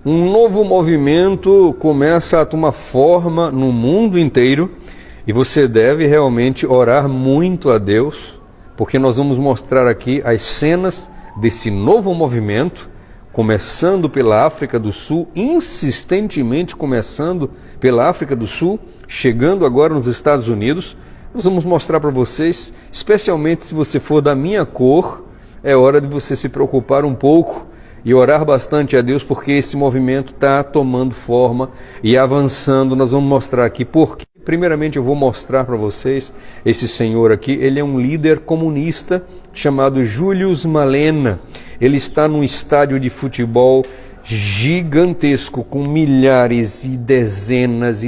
Um novo movimento começa a tomar forma no mundo inteiro e você deve realmente orar muito a Deus, porque nós vamos mostrar aqui as cenas desse novo movimento, começando pela África do Sul, insistentemente começando pela África do Sul, chegando agora nos Estados Unidos. Nós vamos mostrar para vocês, especialmente se você for da minha cor, é hora de você se preocupar um pouco e orar bastante a Deus, porque esse movimento está tomando forma e avançando. Nós vamos mostrar aqui por quê. Primeiramente eu vou mostrar para vocês esse senhor aqui. Ele é um líder comunista chamado Julius Malema. Ele está num estádio de futebol gigantesco, com milhares e dezenas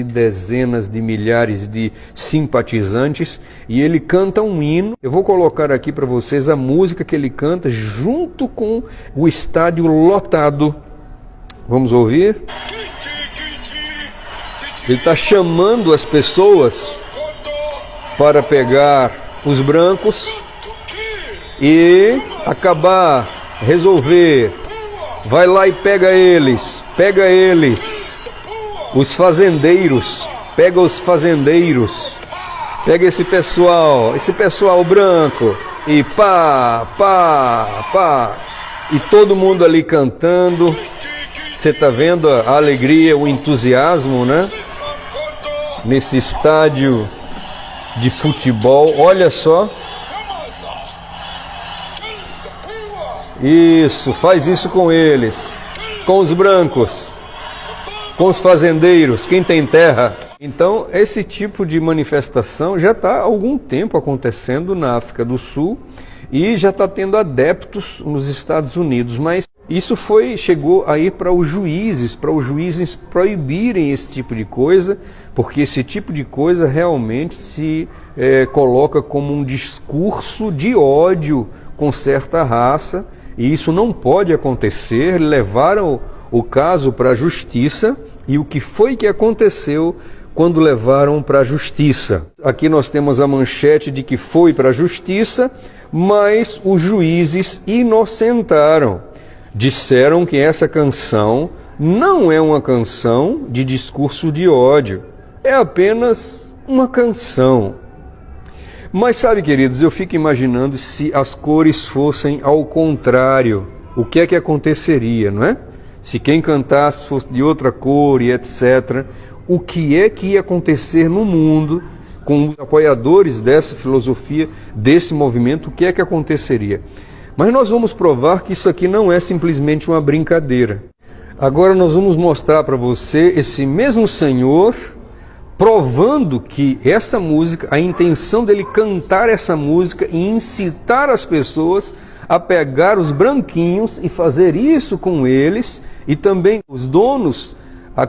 de milhares de simpatizantes, e ele canta um hino. Eu vou colocar aqui para vocês a música que ele canta junto com o estádio lotado. Vamos ouvir? Ele está chamando as pessoas para pegar os brancos e resolver. Vai lá e pega eles, os fazendeiros, pega os fazendeiros, pega esse pessoal branco, e pá, e todo mundo ali cantando. Você está vendo a alegria, o entusiasmo, né? Nesse estádio de futebol, olha só. Isso, faz isso com eles, com os brancos, com os fazendeiros, quem tem terra. Então, esse tipo de manifestação já está há algum tempo acontecendo na África do Sul e já está tendo adeptos nos Estados Unidos, mas isso chegou aí para os juízes proibirem esse tipo de coisa, porque esse tipo de coisa realmente se coloca como um discurso de ódio com certa raça. E isso não pode acontecer. Levaram o caso para a justiça. E o que foi que aconteceu quando levaram para a justiça? Aqui nós temos a manchete de que foi para a justiça, mas os juízes inocentaram. Disseram que essa canção não é uma canção de discurso de ódio. É apenas uma canção. Mas sabe, queridos, eu fico imaginando se as cores fossem ao contrário, o que é que aconteceria, não é? Se quem cantasse fosse de outra cor e etc., o que é que ia acontecer no mundo com os apoiadores dessa filosofia, desse movimento, o que é que aconteceria? Mas nós vamos provar que isso aqui não é simplesmente uma brincadeira. Agora nós vamos mostrar para você esse mesmo senhor provando que essa música, a intenção dele cantar essa música e incitar as pessoas a pegar os branquinhos e fazer isso com eles, e também os donos,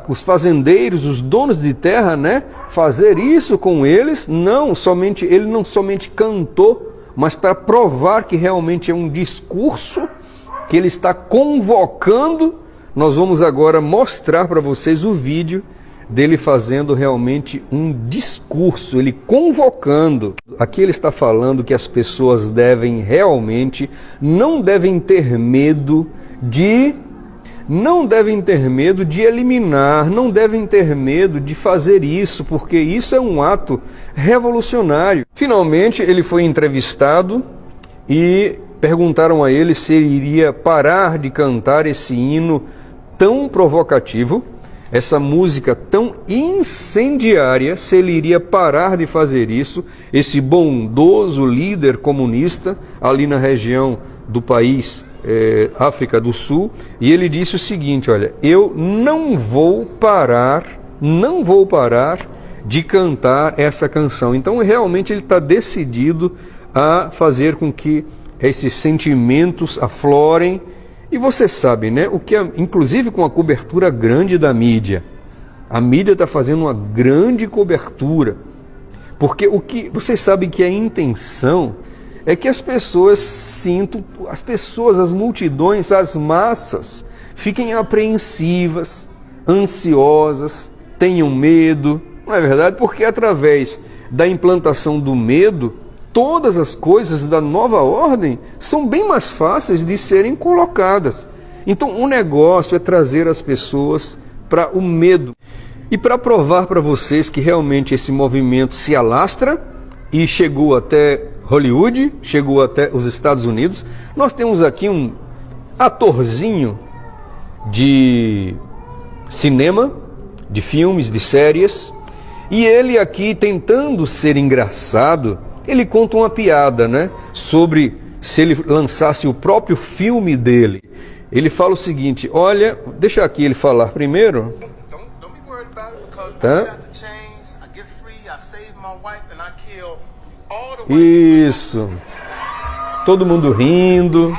os fazendeiros, os donos de terra, né, fazer isso com eles. Ele não somente cantou, mas para provar que realmente é um discurso que ele está convocando. Nós vamos agora mostrar para vocês o vídeo dele fazendo realmente um discurso, ele convocando. Aqui ele está falando que as pessoas não devem ter medo de eliminar, não devem ter medo de fazer isso, porque isso é um ato revolucionário. Finalmente ele foi entrevistado e perguntaram a ele se ele iria parar de cantar esse hino tão provocativo, essa música tão incendiária, se ele iria parar de fazer isso, esse bondoso líder comunista ali na região do país, África do Sul. E ele disse o seguinte: olha, eu não vou parar de cantar essa canção. Então realmente ele está decidido a fazer com que esses sentimentos aflorem. E você sabe, né, inclusive com a cobertura grande da mídia. A mídia está fazendo uma grande cobertura. Porque vocês sabem que a intenção é que as pessoas as multidões, as massas, fiquem apreensivas, ansiosas, tenham medo. Não é verdade? Porque através da implantação do medo, todas as coisas da nova ordem são bem mais fáceis de serem colocadas. Então o negócio é trazer as pessoas para o medo. E para provar para vocês que realmente esse movimento se alastra e chegou até Hollywood, chegou até os Estados Unidos, nós temos aqui um atorzinho de cinema, de filmes, de séries, e ele aqui tentando ser engraçado, ele conta uma piada, né, sobre se ele lançasse o próprio filme dele. Ele fala o seguinte, olha, deixa aqui ele falar primeiro. Tá? Isso. Todo mundo rindo.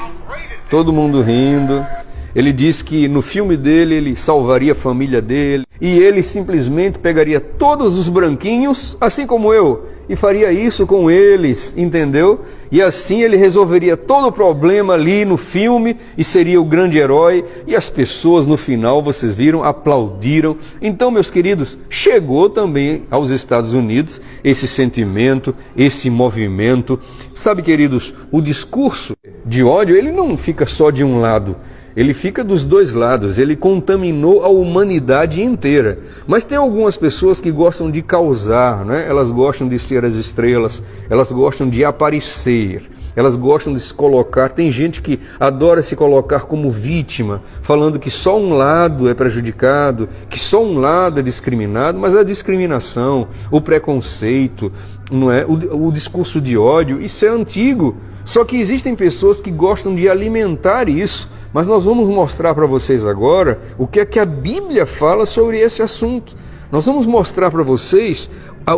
Todo mundo rindo. Ele diz que no filme dele ele salvaria a família dele e ele simplesmente pegaria todos os branquinhos, assim como eu, e faria isso com eles, entendeu? E assim ele resolveria todo o problema ali no filme e seria o grande herói. E as pessoas no final, vocês viram, aplaudiram. Então, meus queridos, chegou também aos Estados Unidos esse sentimento, esse movimento. Sabe, queridos, o discurso de ódio, ele não fica só de um lado. Ele fica dos dois lados, ele contaminou a humanidade inteira. Mas tem algumas pessoas que gostam de causar, né? Elas gostam de ser as estrelas, elas gostam de aparecer, elas gostam de se colocar. Tem gente que adora se colocar como vítima, falando que só um lado é prejudicado, que só um lado é discriminado, mas a discriminação, o preconceito, não é? O discurso de ódio, isso é antigo. Só que existem pessoas que gostam de alimentar isso. Mas nós vamos mostrar para vocês agora o que é que a Bíblia fala sobre esse assunto. Nós vamos mostrar para vocês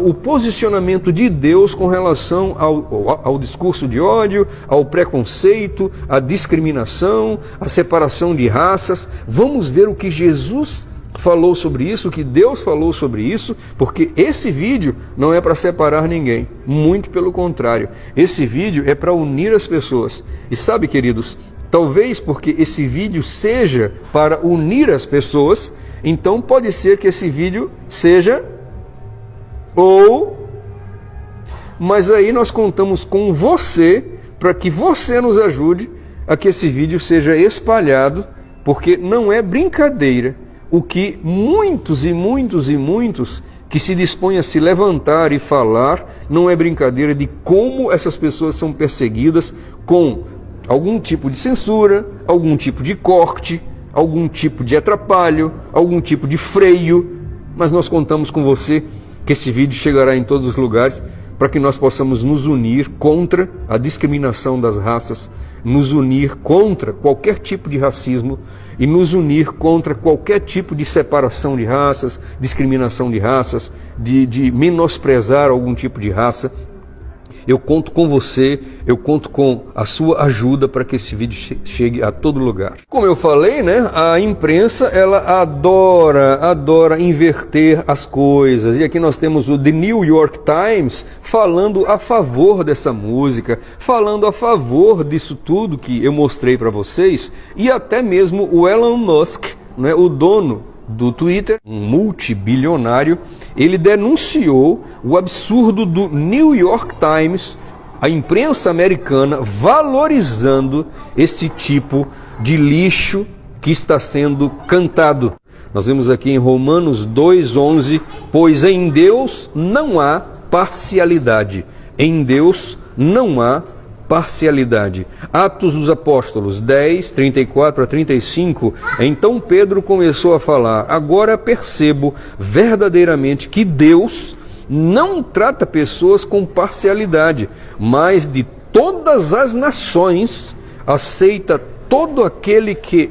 o posicionamento de Deus com relação ao discurso de ódio, ao preconceito, à discriminação, à separação de raças. Vamos ver o que Jesus falou sobre isso, o que Deus falou sobre isso, porque esse vídeo não é para separar ninguém, muito pelo contrário. Esse vídeo é para unir as pessoas. E sabe, queridos, talvez porque esse vídeo seja para unir as pessoas, então pode ser que esse vídeo seja mas aí nós contamos com você para que você nos ajude a que esse vídeo seja espalhado, porque não é brincadeira o que muitos que se dispõem a se levantar e falar, não é brincadeira de como essas pessoas são perseguidas com algum tipo de censura, algum tipo de corte, algum tipo de atrapalho, algum tipo de freio. Mas nós contamos com você que esse vídeo chegará em todos os lugares para que nós possamos nos unir contra a discriminação das raças, nos unir contra qualquer tipo de racismo e nos unir contra qualquer tipo de separação de raças, discriminação de raças, de menosprezar algum tipo de raça. Eu conto com você, eu conto com a sua ajuda para que esse vídeo chegue a todo lugar. Como eu falei, né, a imprensa, ela adora inverter as coisas. E aqui nós temos o The New York Times falando a favor dessa música, falando a favor disso tudo que eu mostrei para vocês. E até mesmo o Elon Musk, né, o dono do Twitter, um multibilionário, ele denunciou o absurdo do New York Times, a imprensa americana, valorizando esse tipo de lixo que está sendo cantado. Nós vemos aqui em Romanos 2:11, pois em Deus não há parcialidade. Em Deus não há parcialidade. Atos dos Apóstolos 10, 34 a 35, então Pedro começou a falar, agora percebo verdadeiramente que Deus não trata pessoas com parcialidade, mas de todas as nações aceita todo aquele que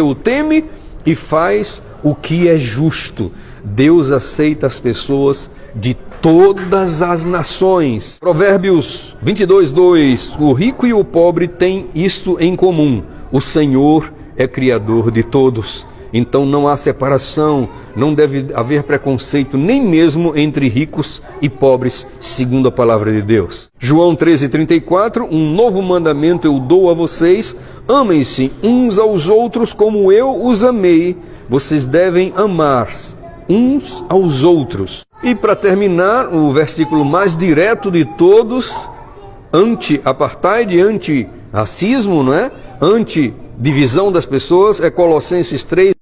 o teme e faz o que é justo. Deus aceita as pessoas de todas as nações. Provérbios 22:2, o rico e o pobre têm isso em comum, o Senhor é criador de todos. Então não há separação, não deve haver preconceito, nem mesmo entre ricos e pobres, segundo a palavra de Deus. João 13:34, um novo mandamento eu dou a vocês, amem-se uns aos outros como eu os amei, vocês devem amar-se uns aos outros. E para terminar, o versículo mais direto de todos, anti-apartheid, anti-racismo, não é? divisão das pessoas é Colossenses 3,